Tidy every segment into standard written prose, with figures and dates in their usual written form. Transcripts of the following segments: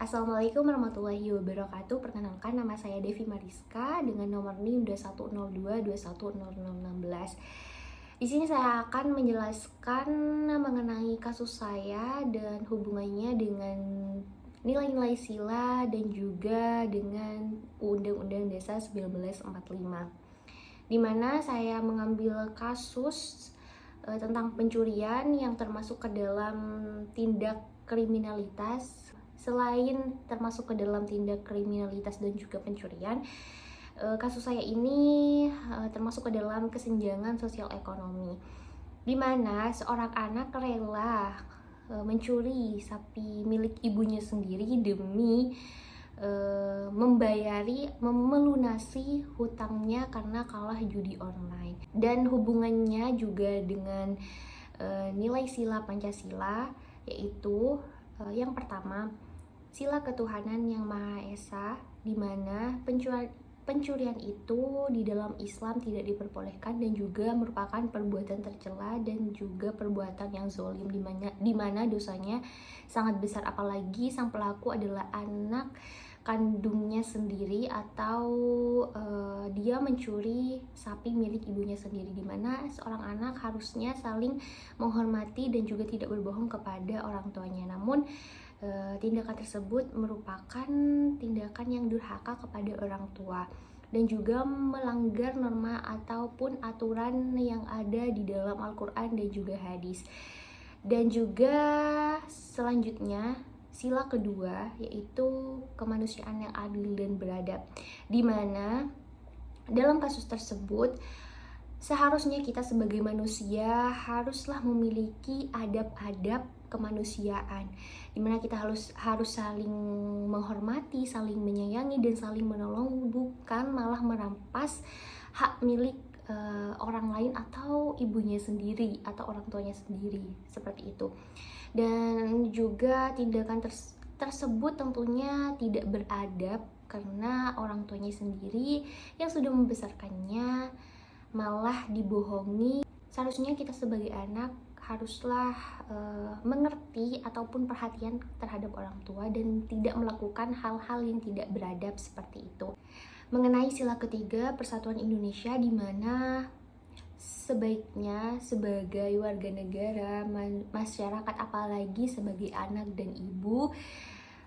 Assalamualaikum warahmatullahi wabarakatuh. Perkenalkan, nama saya Devi Mariska dengan nomor NIM 2102210016. Di sini saya akan menjelaskan mengenai kasus saya dan hubungannya dengan nilai-nilai sila dan juga dengan Undang-Undang Dasar 1945. Di mana saya mengambil kasus tentang pencurian yang termasuk ke dalam tindak kriminalitas. Selain termasuk ke dalam tindak kriminalitas dan juga pencurian, kasus saya ini termasuk ke dalam kesenjangan sosial ekonomi, di mana seorang anak rela mencuri sapi milik ibunya sendiri demi melunasi hutangnya karena kalah judi online. Dan hubungannya juga dengan nilai sila Pancasila, yaitu yang pertama, sila ketuhanan yang Maha Esa, di mana pencurian itu di dalam Islam tidak diperbolehkan dan juga merupakan perbuatan tercela dan juga perbuatan yang zalim, di mana dosanya sangat besar, apalagi sang pelaku adalah anak kandungnya sendiri atau dia mencuri sapi milik ibunya sendiri, di mana seorang anak harusnya saling menghormati dan juga tidak berbohong kepada orang tuanya. Namun tindakan tersebut merupakan tindakan yang durhaka kepada orang tua dan juga melanggar norma ataupun aturan yang ada di dalam Al-Quran dan juga hadis. Dan juga selanjutnya, sila kedua yaitu kemanusiaan yang adil dan beradab, di mana dalam kasus tersebut seharusnya kita sebagai manusia haruslah memiliki adab-adab kemanusiaan, dimana kita harus saling menghormati, saling menyayangi, dan saling menolong, bukan malah merampas hak milik orang lain atau ibunya sendiri atau orang tuanya sendiri, seperti itu. Dan juga tindakan tersebut tentunya tidak beradab karena orang tuanya sendiri yang sudah membesarkannya malah dibohongi. Seharusnya kita sebagai anak haruslah mengerti ataupun perhatian terhadap orang tua dan tidak melakukan hal-hal yang tidak beradab seperti itu. Mengenai sila ketiga, persatuan Indonesia, di mana sebaiknya sebagai warga negara, masyarakat, apalagi sebagai anak dan ibu,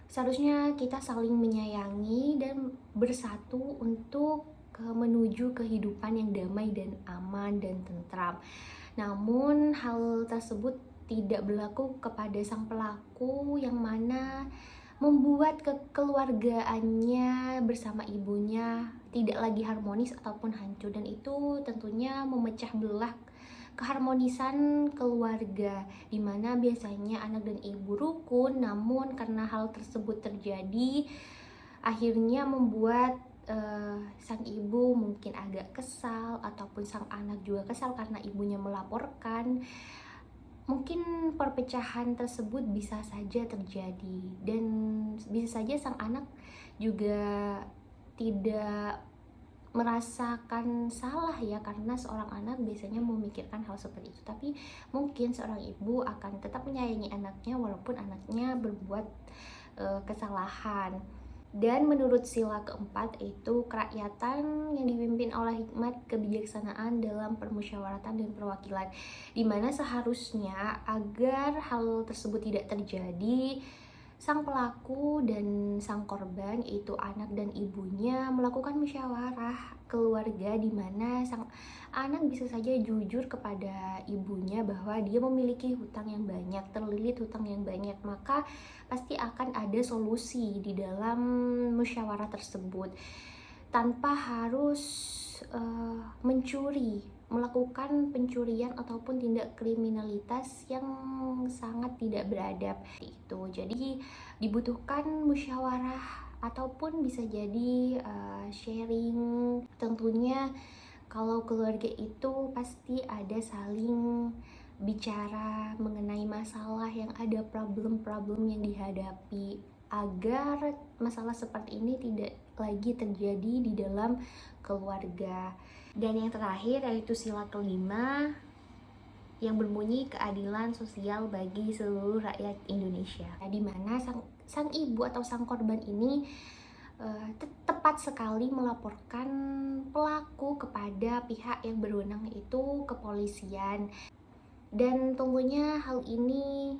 seharusnya kita saling menyayangi dan bersatu untuk menuju kehidupan yang damai dan aman dan tentram. Namun hal tersebut tidak berlaku kepada sang pelaku, yang mana membuat kekeluargaannya bersama ibunya tidak lagi harmonis ataupun hancur, dan itu tentunya memecah belah keharmonisan keluarga, di mana biasanya anak dan ibu rukun. Namun karena hal tersebut terjadi, akhirnya membuat sang ibu mungkin agak kesal ataupun sang anak juga kesal karena ibunya melaporkan. Mungkin perpecahan tersebut bisa saja terjadi, dan bisa saja sang anak juga tidak merasakan salah ya, karena seorang anak biasanya memikirkan hal seperti itu. Tapi mungkin seorang ibu akan tetap menyayangi anaknya walaupun anaknya berbuat kesalahan. Dan menurut sila keempat, yaitu kerakyatan yang dipimpin oleh hikmat kebijaksanaan dalam permusyawaratan dan perwakilan, di mana seharusnya agar hal tersebut tidak terjadi, sang pelaku dan sang korban, yaitu anak dan ibunya, melakukan musyawarah keluarga, di mana sang anak bisa saja jujur kepada ibunya bahwa dia memiliki hutang yang banyak, terlilit hutang yang banyak, maka pasti akan ada solusi di dalam musyawarah tersebut tanpa harus melakukan pencurian ataupun tindak kriminalitas yang sangat tidak beradab itu. Jadi dibutuhkan musyawarah ataupun bisa jadi sharing. Tentunya kalau keluarga itu pasti ada saling bicara mengenai masalah yang ada, problem-problem yang dihadapi, agar masalah seperti ini tidak lagi terjadi di dalam keluarga. Dan yang terakhir yaitu sila kelima, yang berbunyi keadilan sosial bagi seluruh rakyat Indonesia, di mana sang ibu atau sang korban ini tepat sekali melaporkan pelaku kepada pihak yang berwenang, yaitu kepolisian. Dan tentunya hal ini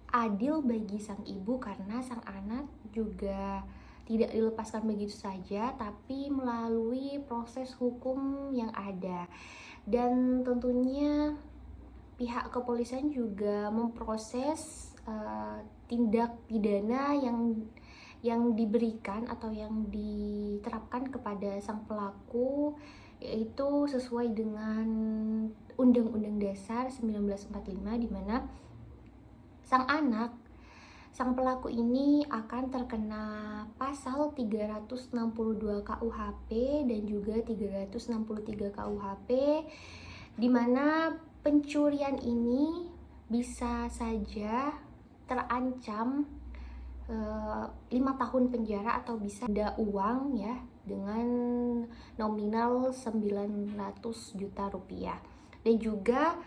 adil bagi sang ibu karena sang anak juga tidak dilepaskan begitu saja, tapi melalui proses hukum yang ada. Dan tentunya pihak kepolisian juga memproses tindak pidana yang diberikan atau yang diterapkan kepada sang pelaku, yaitu sesuai dengan Undang-Undang Dasar 1945, di mana sang pelaku ini akan terkena pasal 362 KUHP dan juga 363 KUHP, di mana pencurian ini bisa saja terancam 5 tahun penjara atau bisa denda uang ya dengan nominal 900 juta rupiah. Dan juga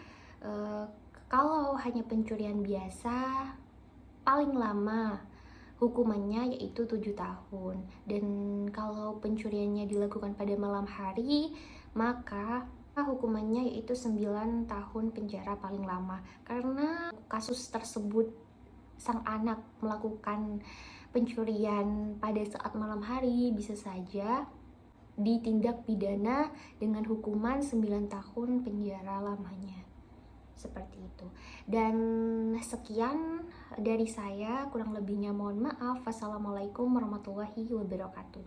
kalau hanya pencurian biasa paling lama hukumannya yaitu 7 tahun. Dan kalau pencuriannya dilakukan pada malam hari, maka hukumannya yaitu 9 tahun penjara paling lama. Karena kasus tersebut sang anak melakukan pencurian pada saat malam hari, bisa saja ditindak pidana dengan hukuman 9 tahun penjara lamanya. Seperti itu. Dan sekian dari saya, kurang lebihnya mohon maaf. Wassalamualaikum warahmatullahi wabarakatuh.